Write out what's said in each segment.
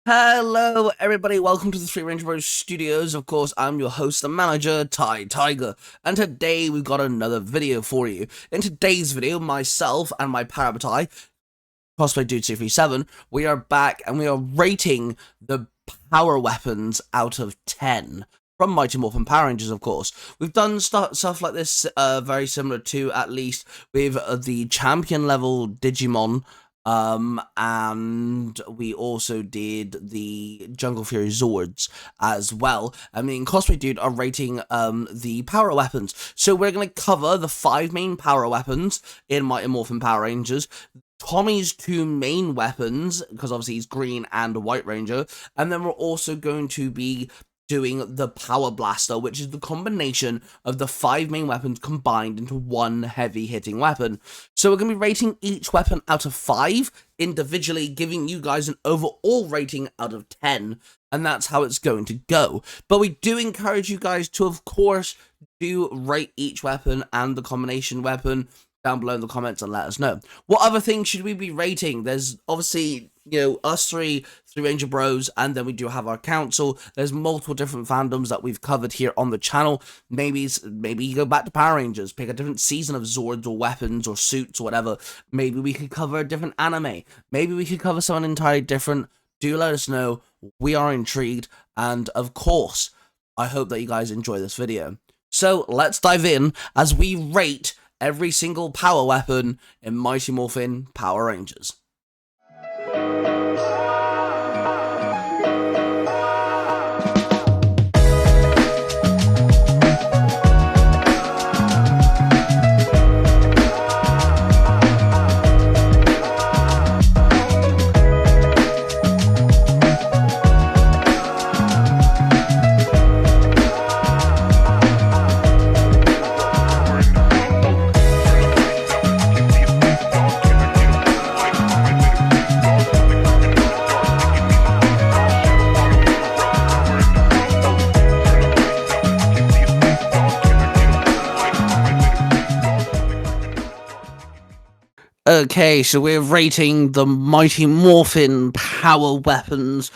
Hello, everybody. Welcome to the Three Ranger Bros Studios. Of course, I'm your host and manager, Tai Tiger, and today we've got another video for you. In today's video, myself and my Parabatai, Cosplay Dude 237, we are back and we are rating the power weapons out of 10. From Mighty Morphin Power Rangers, of course. We've done stuff like this, very similar to, at least, with the champion level Digimon. And we also did the Jungle Fury Zords as well. I mean, Cosplay Dude are rating the power weapons. So we're going to cover the 5 main power weapons in Mighty Morphin Power Rangers. Tommy's 2 main weapons, because obviously he's Green and a White Ranger. And then we're also going to be doing the Power Blaster, which is the combination of the 5 main weapons combined into one heavy-hitting weapon. So we're going to be rating each weapon out of 5, individually giving you guys an overall rating out of 10, and that's how it's going to go. But we do encourage you guys to, of course, do rate each weapon and the combination weapon down below in the comments and let us know. What other things should we be rating? There's obviously, you know, us three Ranger Bros, and then we do have our council. There's multiple different fandoms that we've covered here on the channel. Maybe you go back to Power Rangers, pick a different season of Zords or weapons or suits or whatever. Maybe we could cover a different anime. Maybe we could cover something entirely different. Do let us know. We are intrigued, and of course, I hope that you guys enjoy this video. So let's dive in as we rate every single power weapon in Mighty Morphin Power Rangers. Okay, so we're rating the Mighty Morphin power weapons.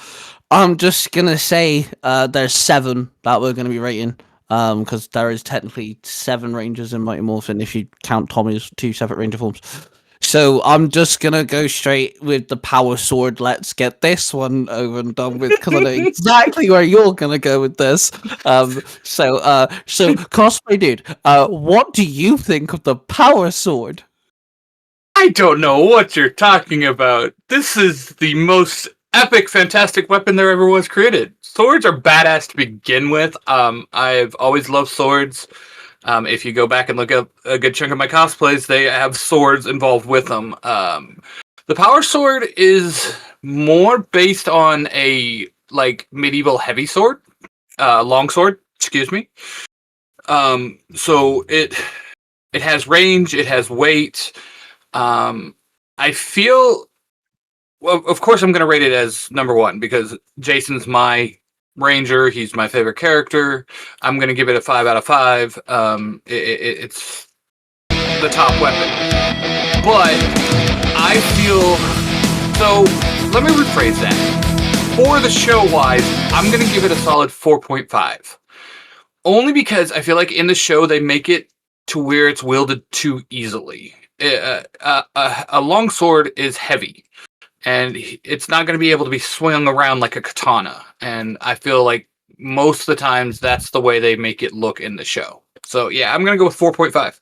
I'm just gonna say there's 7 that we're gonna be rating, because there is technically 7 Rangers in Mighty Morphin if you count Tommy's 2 separate Ranger forms. So I'm just gonna go straight with the power sword. Let's get this one over and done with, because I know exactly where you're gonna go with this. So Cosplay Dude, what do you think of the power sword? I don't know what you're talking about. This is the most epic, fantastic weapon there ever was created. Swords are badass to begin with. I've always loved swords. If you go back and look at a good chunk of my cosplays, they have swords involved with them. The power sword is more based on a medieval heavy sword, long sword. Excuse me. So it has range. It has weight. I feel, well, of course I'm going to rate it as number 1 because Jason's my Ranger. He's my favorite character. I'm going to give it a 5 out of 5. It's the top weapon, but I feel, so let me rephrase that. For the show wise, I'm going to give it a solid 4.5. Only because I feel like in the show, they make it to where it's wielded too easily. A long sword is heavy, and it's not going to be able to be swung around like a katana. And I feel like most of the times that's the way they make it look in the show. So yeah, I'm going to go with 4.5.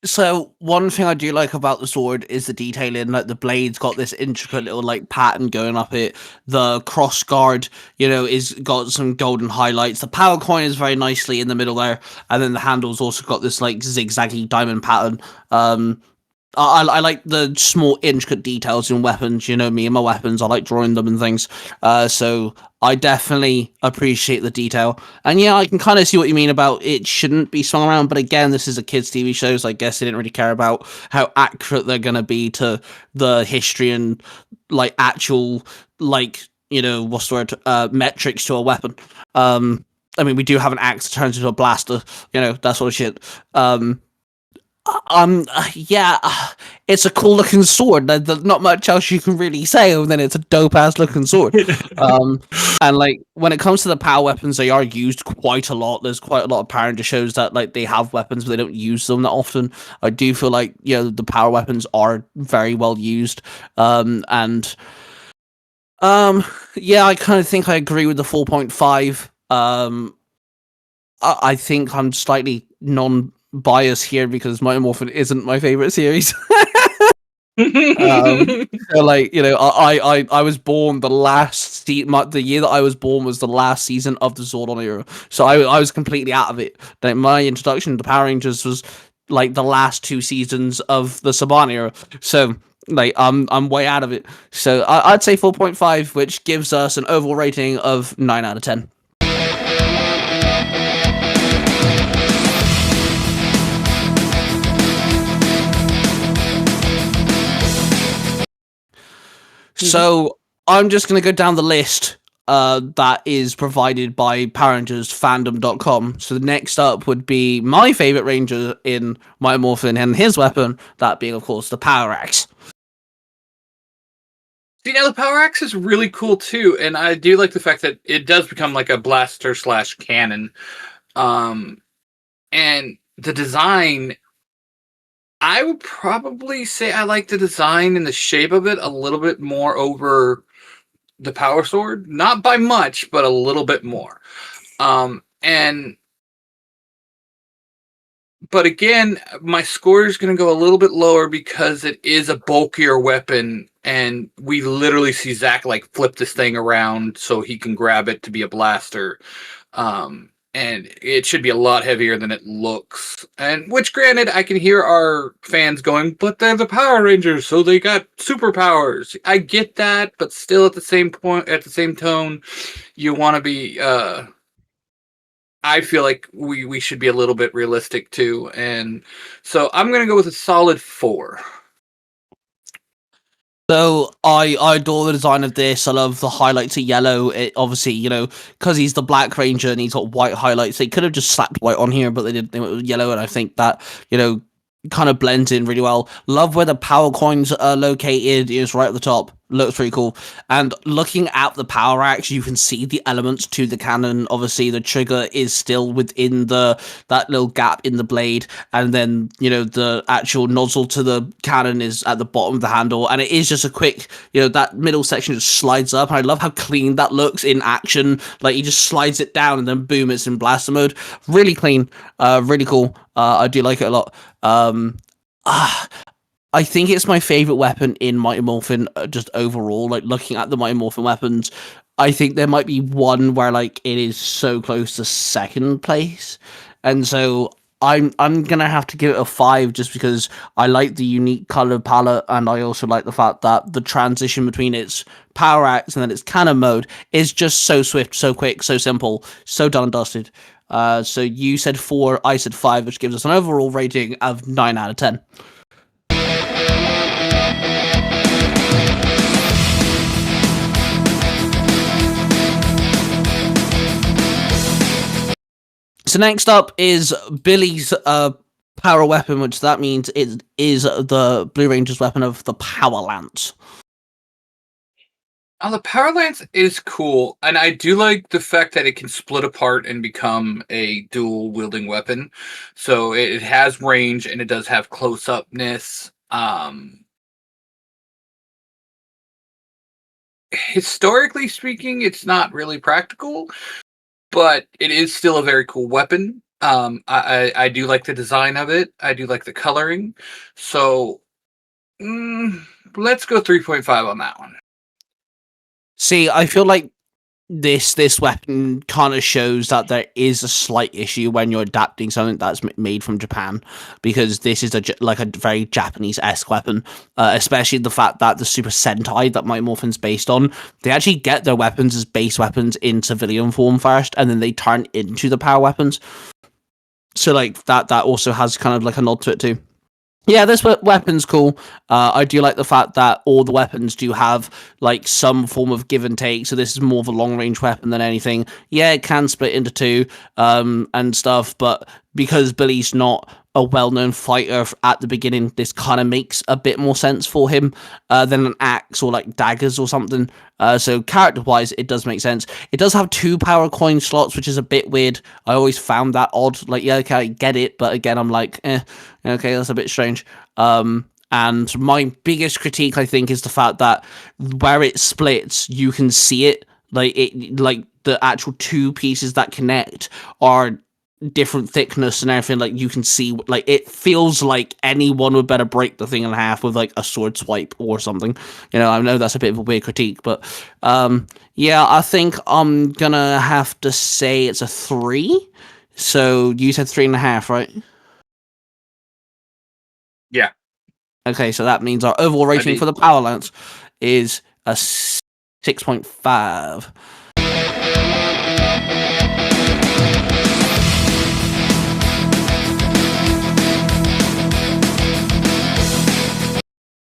So one thing I do like about the sword is the detailing. Like the blade's got this intricate little like pattern going up it. The cross guard, you know, is got some golden highlights. The power coin is very nicely in the middle there, and then the handle's also got this like zigzaggy diamond pattern. I like the small intricate details in weapons. You know me and my weapons. I like drawing them and things. So I definitely appreciate the detail. And yeah, I can kind of see what you mean about it shouldn't be swung around. But again, this is a kids' TV show, so I guess they didn't really care about how accurate they're going to be to the history and like actual, like, you know, what's the word, metrics to a weapon. I mean, we do have an axe that turns into a blaster, you know, that sort of shit. Yeah, it's a cool looking sword. There's not much else you can really say other than it's a dope ass looking sword. And like when it comes to the power weapons, they are used quite a lot. There's quite a lot of Power Ranger shows that like they have weapons, but they don't use them that often. I do feel like the power weapons are very well used. And yeah, I kind of think I agree with the 4.5. I think I'm slightly non-biased here because Mighty Morphin isn't my favorite series. So like I was born the year that I was born was the last season of the Zordon era, so I was completely out of it. Like my introduction to Power Rangers was like the last 2 seasons of the Saban era, so like I'm way out of it. So I'd say 4.5, which gives us an overall rating of 9 out of 10. So I'm just going to go down the list that is provided by PowerRangersFandom.com. So the next up would be my favorite ranger in Mighty Morphin and his weapon, that being, of course, the Power Axe. See, now the Power Axe is really cool too, and I do like the fact that it does become like a blaster / cannon. And the design, I would probably say I like the design and the shape of it a little bit more over the Power Sword. Not by much, but a little bit more. And but again, my score is going to go a little bit lower because it is a bulkier weapon, and we literally see Zach like flip this thing around so he can grab it to be a blaster. And it should be a lot heavier than it looks. And which, granted, I can hear our fans going, but they're the Power Rangers, so they got superpowers. I get that, but still, at the same point, at the same tone, you want to be. I feel like we should be a little bit realistic too, and so I'm gonna go with a solid 4. So I adore the design of this. I love the highlights of yellow. It obviously, because he's the Black Ranger and he's got white highlights. They could have just slapped white on here, but they went with yellow, and I think that kind of blends in really well. Love where the power coins are located. Is right at the top. Looks pretty cool. And looking at the Power Axe, you can see the elements to the cannon. Obviously, the trigger is still within that little gap in the blade, and then the actual nozzle to the cannon is at the bottom of the handle, and it is just a quick, that middle section just slides up, and I love how clean that looks in action. Like he just slides it down, and then boom, it's in blaster mode. Really clean, really cool. I do like it a lot. I think it's my favorite weapon in Mighty Morphin, just overall. Like looking at the Mighty Morphin weapons, I think there might be one where like it is so close to second place, and so I'm gonna have to give it a 5 just because I like the unique color palette, and I also like the fact that the transition between its Power Axe and then its cannon mode is just so swift, so quick, so simple, so done and dusted. So you said 4, I said 5, which gives us an overall rating of 9 out of 10. So next up is Billy's power weapon, which that means it is the Blue Ranger's weapon of the Power Lance. Now, the Power Lance is cool, and I do like the fact that it can split apart and become a dual wielding weapon. So it has range and it does have close upness. Historically speaking, it's not really practical, but it is still a very cool weapon. I do like the design of it. I do like the coloring. So let's go 3.5 on that one. See, I feel like this weapon kind of shows that there is a slight issue when you're adapting something that's made from Japan, because this is a very Japanese-esque weapon, especially the fact that the Super Sentai that Mighty Morphin's based on, they actually get their weapons as base weapons in civilian form first, and then they turn into the power weapons. So like that also has kind of like a nod to it too. Yeah, this weapon's cool. I do like the fact that all the weapons do have like some form of give and take. So this is more of a long range weapon than anything. Yeah, it can split into 2 and stuff, but because Billy's not a well-known fighter at the beginning, this kind of makes a bit more sense for him than an axe or like daggers or something. So character-wise, it does make sense. It does have 2 power coin slots, which is a bit weird. I always found that odd. Like, yeah, okay, I get it, but again, I'm like, okay, that's a bit strange. And my biggest critique, I think, is the fact that where it splits, you can see it. Like the actual 2 pieces that connect are different thickness and everything. Like you can see, like it feels like anyone would better break the thing in half with like a sword swipe or something. I know that's a bit of a weird critique, but yeah, I think I'm gonna have to say it's a 3. So you said 3.5, right? Yeah. Okay, so that means our overall rating for the Power Lance is a 6.5.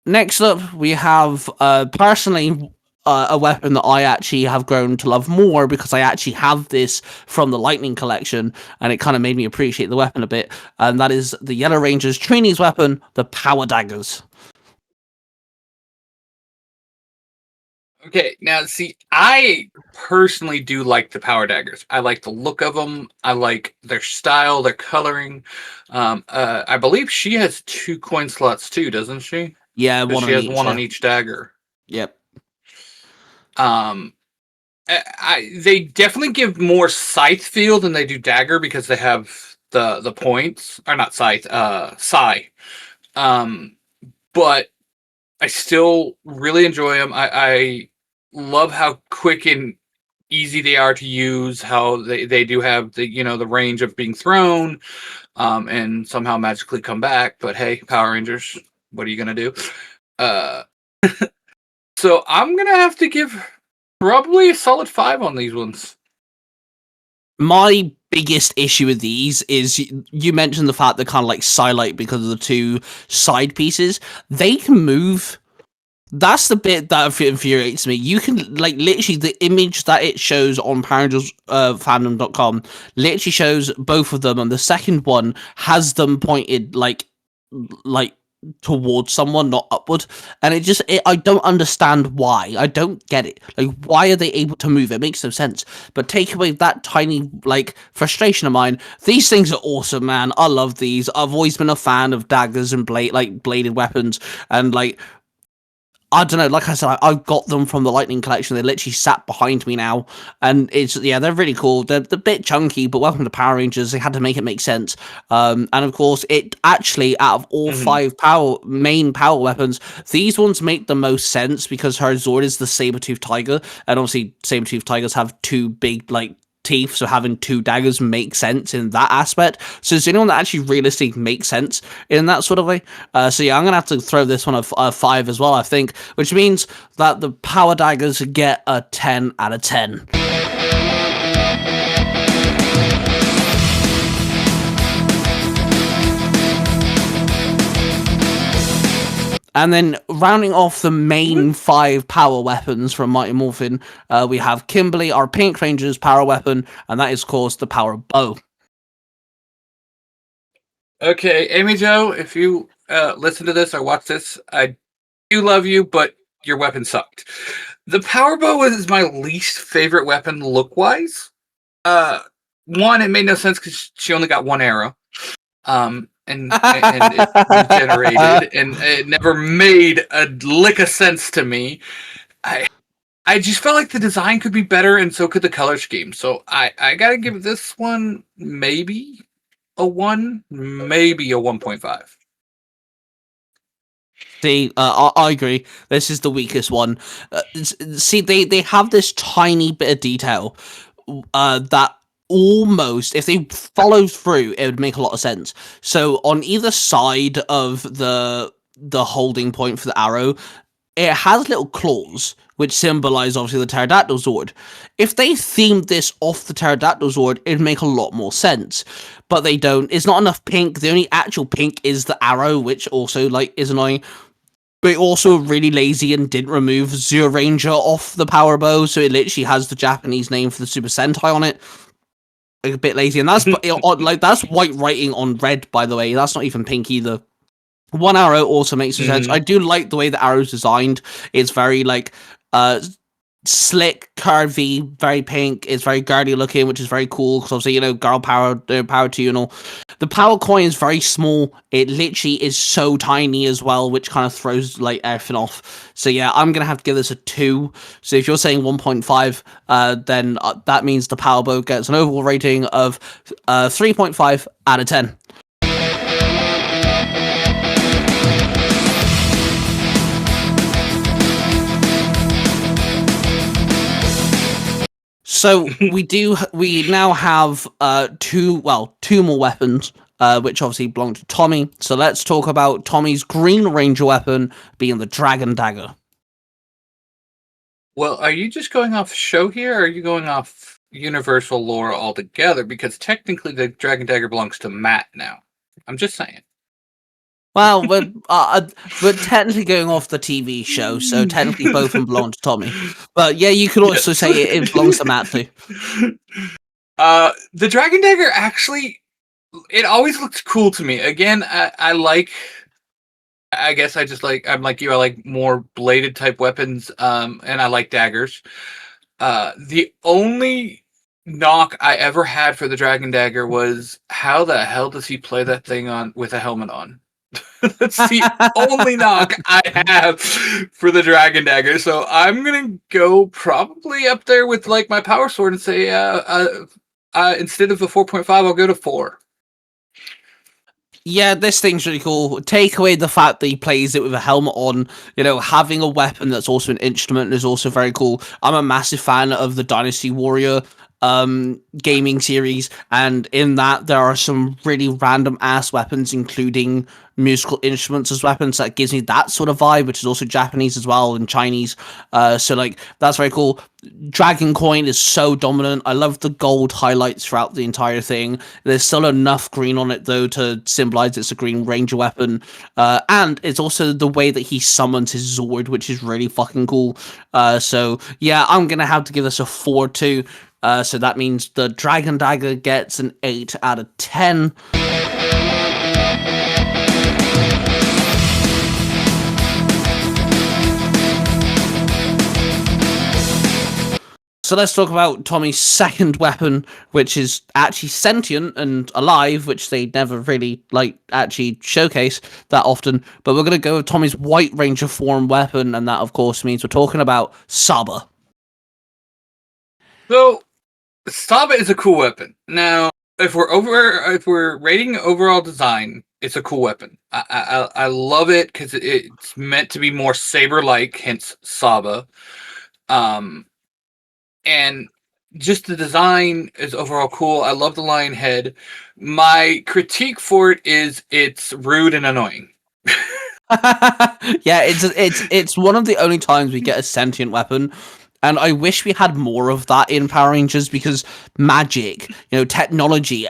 Next up, we have, personally, a weapon that I actually have grown to love more because I actually have this from the Lightning Collection, and it kind of made me appreciate the weapon a bit, and that is the Yellow Ranger's trainee's weapon, the Power Daggers. Okay, now see, I personally do like the power daggers. I like the look of them. I like their style, their coloring. I believe she has 2 coin slots too, doesn't she? Yeah, one She on has each. one on each dagger. Yep. They definitely give more scythe feel than they do dagger because they have the points, or not scythe, sai. But I still really enjoy them. I love how quick and easy they are to use. How they do have the range of being thrown, and somehow magically come back. But hey, Power Rangers, what are you gonna do? Uh, so I'm gonna have to give probably a solid 5 on these ones. My biggest issue with these is you mentioned the fact they're kind of like Psylite because of the 2 side pieces. They can move. That's the bit that infuriates me. You can, like, literally, the image that it shows on PowerRangersFandom.com literally shows both of them, and the second one has them pointed, like towards someone, not upward. And I don't understand why. I don't get it. Like, why are they able to move? It makes no sense. But take away that tiny, like, frustration of mine. These things are awesome, man. I love these. I've always been a fan of daggers and bladed weapons, and like, I don't know, like I said, I got them from the Lightning Collection. They literally sat behind me now. And they're really cool. They're a bit chunky, but welcome to Power Rangers. They had to make it make sense. And of course, it actually, out of all 5 main power weapons, these ones make the most sense because her Zord is the saber-toothed tiger. And obviously, saber-toothed tigers have 2 big, like, teeth, so having 2 daggers makes sense in that aspect. So is there anyone that actually realistically makes sense in that sort of way? So yeah, I'm gonna have to throw this one a 5 as well, I think, which means that the power daggers get a 10 out of 10. And then rounding off the main 5 power weapons from Mighty Morphin, we have Kimberly, our Pink Ranger's power weapon, and that is, of course, the power bow. Okay, Amy Jo, if you listen to this or watch this, I do love you, but your weapon sucked. The power bow is my least favorite weapon look-wise. One, it made no sense because she only got 1 arrow. And it regenerated, and it never made a lick of sense to me. I just felt like the design could be better, and so could the color scheme. So I gotta give this one maybe a 1, maybe a 1.5. See, I agree. This is the weakest one. See, they have this tiny bit of detail that almost, if they follow through, it would make a lot of sense. So on either side of the holding point for the arrow, it has little claws, which symbolize obviously the pterodactyl Zord. If they themed this off the pterodactyl Zord, it'd make a lot more sense. But they don't. It's not enough pink. The only actual pink is the arrow, which also, like, is annoying. But also really lazy and didn't remove Zyuranger off the power bow, so it literally has the Japanese name for the Super Sentai on it. a bit lazy, and that's like that's white writing on red, by the way. That's not even pink either. One arrow also makes sense. I do like the way the arrow's designed. It's very like slick, curvy, very pink. It's very girly looking, which is very cool because obviously, girl power, power to you and all. The power coin is very small. It literally is so tiny as well, which kind of throws like everything off. So yeah, I'm gonna have to give this a 2. So if you're saying 1.5, then that means the power bow gets an overall rating of 3.5 out of 10. So we now have two more weapons, which obviously belong to Tommy. So let's talk about Tommy's Green Ranger weapon, being the Dragon Dagger. Well, are you just going off show here, or are you going off Universal lore altogether? Because technically the Dragon Dagger belongs to Matt now. I'm just saying. Well, we're technically going off the TV show, so technically both of them belong to Tommy. But yeah, you could also say it belongs to Matt too. The Dragon Dagger actually, it always looked cool to me. Again, I guess I'm like you. I like more bladed type weapons, and I like daggers. The only knock I ever had for the Dragon Dagger was, how the hell does he play that thing on with a helmet on? That's the only knock I have for the Dragon Dagger. So I'm gonna go probably up there with like my power sword and say, instead of a 4.5, I'll go to 4. Yeah, this thing's really cool. Take away the fact that he plays it with a helmet on. Having a weapon that's also an instrument is also very cool. I'm a massive fan of the Dynasty Warrior gaming series, and in that there are some really random ass weapons, including musical instruments as weapons, that gives me that sort of vibe, which is also Japanese as well and Chinese. So like that's very cool. Dragon coin is so dominant. I love the gold highlights throughout the entire thing. There's still enough green on it though to symbolize it's a Green Ranger weapon, and it's also the way that he summons his Zord, which is really fucking cool. So yeah, I'm gonna have to give this a 4 too. So that means the Dragon Dagger gets an 8 out of 10. So let's talk about Tommy's second weapon, which is actually sentient and alive, which they never really actually showcase that often. But we're going to go with Tommy's White Ranger form weapon, and that of course means we're talking about Saba. So Saba is a cool weapon. Now, if we're rating overall design, it's a cool weapon. I love it because it's meant to be more saber-like, hence Saba. And just the design is overall cool. I love the lion head. My critique for it is it's rude and annoying. Yeah, it's one of the only times we get a sentient weapon. And I wish we had more of that in Power Rangers, because magic, technology,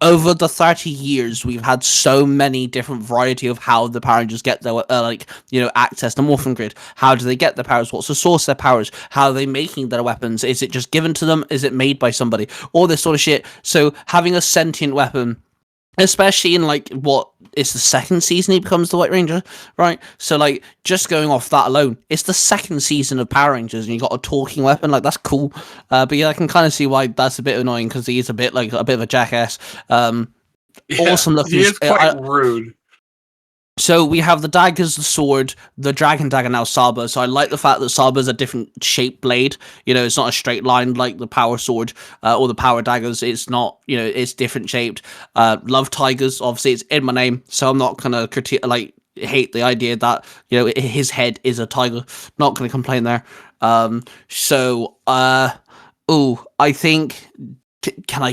over the 30 years, we've had so many different variety of how the Power Rangers get their, access to Morphing Grid. How do they get their powers? What's the source of their powers? How are they making their weapons? Is it just given to them? Is it made by somebody? All this sort of shit. So having a sentient weapon, especially in what is the second season he becomes the White Ranger, right? So just going off that alone, it's the second season of Power Rangers and you got a talking weapon. That's cool. But yeah, I can kind of see why that's a bit annoying, because he is a bit of a jackass. Awesome looking. He is quite rude. So we have the daggers, the sword, the Dragon Dagger, now Saba. So I like the fact that Saba's a different shaped blade. It's not a straight line like the Power Sword or the Power Daggers. It's not, it's different shaped. Love tigers. Obviously, it's in my name, so I'm not gonna hate the idea that his head is a tiger. Not gonna complain there. I think. Can I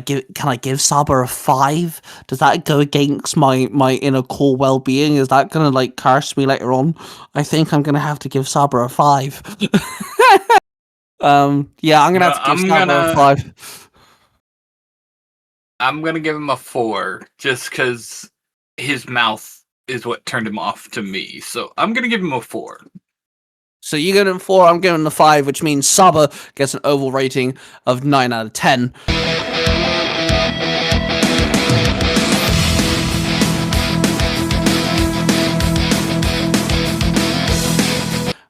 give Saba a 5? Does that go against my inner core well-being? Is that gonna curse me later on? I think I'm gonna have to give Saba a 5. Yeah, I'm gonna have to give Saba a 5. I'm gonna give him a 4, just because his mouth is what turned him off to me. So I'm gonna give him a 4. So you give him 4, I'm giving him a 5, which means Saba gets an overall rating of 9 out of 10.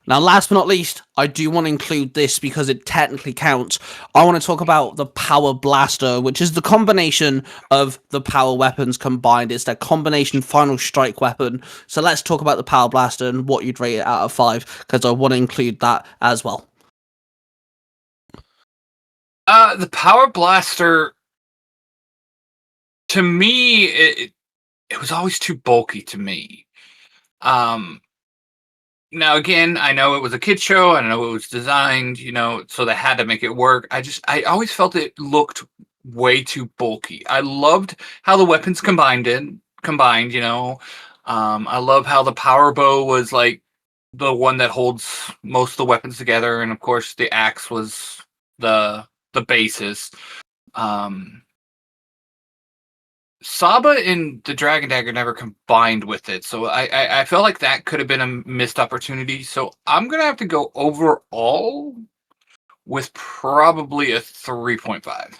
Now, last but not least, I do want to include this because it technically counts. I want to talk about the Power Blaster, which is the combination of the power weapons combined. It's their combination final strike weapon. So let's talk about the Power Blaster and what you'd rate it out of 5, because I want to include that as well. The Power Blaster, to me, it was always too bulky to me. Now, again, I know it was a kid show. I know it was designed, so they had to make it work. I always felt it looked way too bulky. I loved how the weapons combined. I love how the power bow was like the one that holds most of the weapons together, and of course the axe was the basis. Saba and the Dragon Dagger never combined with it, so I felt like that could have been a missed opportunity. So I'm gonna have to go overall with probably a 3.5.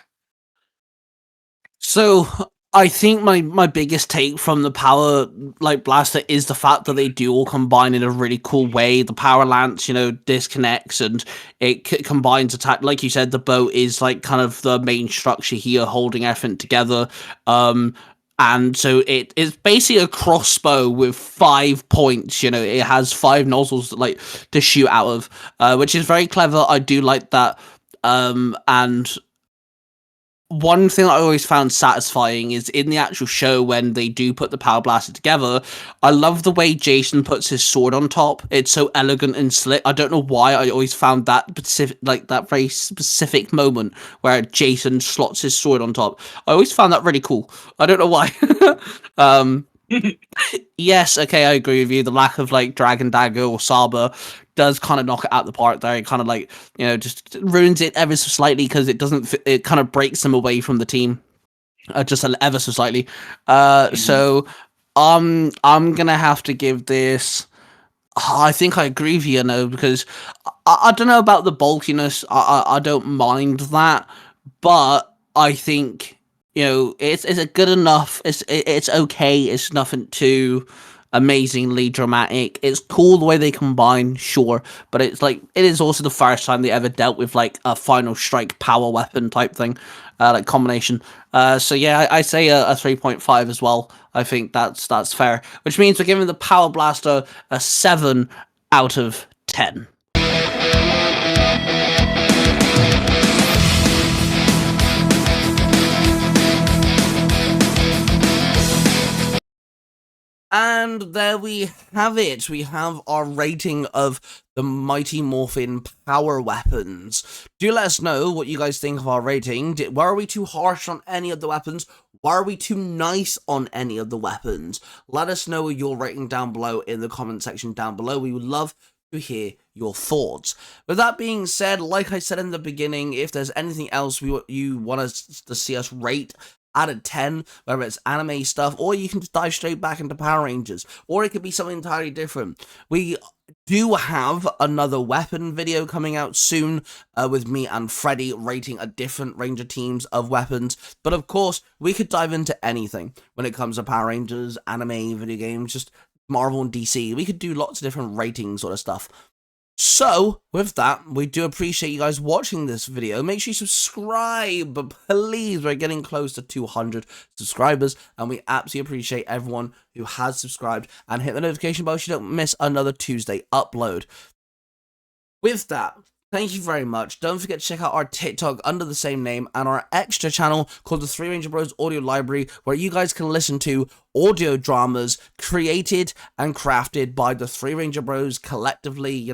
So I think my biggest take from the Power Blaster is the fact that they do all combine in a really cool way. The Power Lance, disconnects and it combines attack. Like you said, the bow is like kind of the main structure here, holding everything together. And so it is basically a crossbow with 5 points. It has 5 nozzles to shoot out of, which is very clever. I do like that. And one thing I always found satisfying is in the actual show when they do put the Power Blaster together. I love the way Jason puts his sword on top. It's so elegant and slick. I don't know why I always found that that very specific moment where Jason slots his sword on top. I always found that really cool. I don't know why. Yes, okay, I agree with you. The lack of Dragon Dagger or Saba does kind of knock it out the park there. It kind of just ruins it ever so slightly because it doesn't. It kind of breaks them away from the team, just ever so slightly. So I'm gonna have to give this. I think I agree with you, because I don't know about the bulkiness. I don't mind that, but I think it's a good enough. It's okay. It's nothing too amazingly dramatic. It's cool the way they combine, sure, but it is also the first time they ever dealt with a final strike power weapon type thing, combination. So yeah, I say a 3.5 as well. I think that's fair, which means we're giving the Power Blaster a 7 out of 10. And there we have it. We have our rating of the Mighty Morphin power weapons. Do let us know what you guys think of our rating. Were we too harsh on any of the weapons? Were we too nice on any of the weapons? Let us know your rating down below in the comment section down below. We would love to hear your thoughts. With that being said, like I said in the beginning, if there's anything else you want us to see us rate out of 10, whether it's anime stuff, or you can just dive straight back into Power Rangers, or it could be something entirely different. We do have another weapon video coming out soon with me and Freddy rating a different Ranger teams of weapons, but of course we could dive into anything when it comes to Power Rangers, anime, video games, just Marvel and DC. We could do lots of different rating sort of stuff. So, with that, we do appreciate you guys watching this video. Make sure you subscribe, please. We're getting close to 200 subscribers, and we absolutely appreciate everyone who has subscribed, and hit the notification bell so you don't miss another Tuesday upload. With that, thank you very much. Don't forget to check out our TikTok under the same name and our extra channel called the 3 Ranger Bros Audio Library, where you guys can listen to audio dramas created and crafted by the 3 Ranger Bros collectively,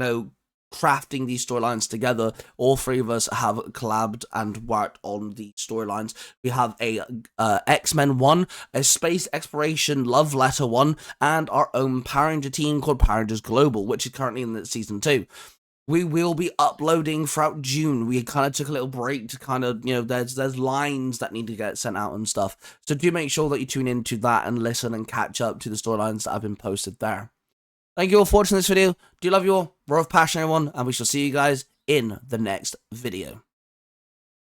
crafting these storylines together. All 3 of us have collabed and worked on the storylines. We have a X-Men 1, a space exploration love letter 1, and our own Power Ranger team called Power Rangers Global, which is currently in season 2. We will be uploading throughout June. We kind of took a little break to kind of, there's lines that need to get sent out and stuff. So do make sure that you tune into that and listen and catch up to the storylines that have been posted there. Thank you all for watching this video. Do love you all. We're of passion, everyone, and we shall see you guys in the next video.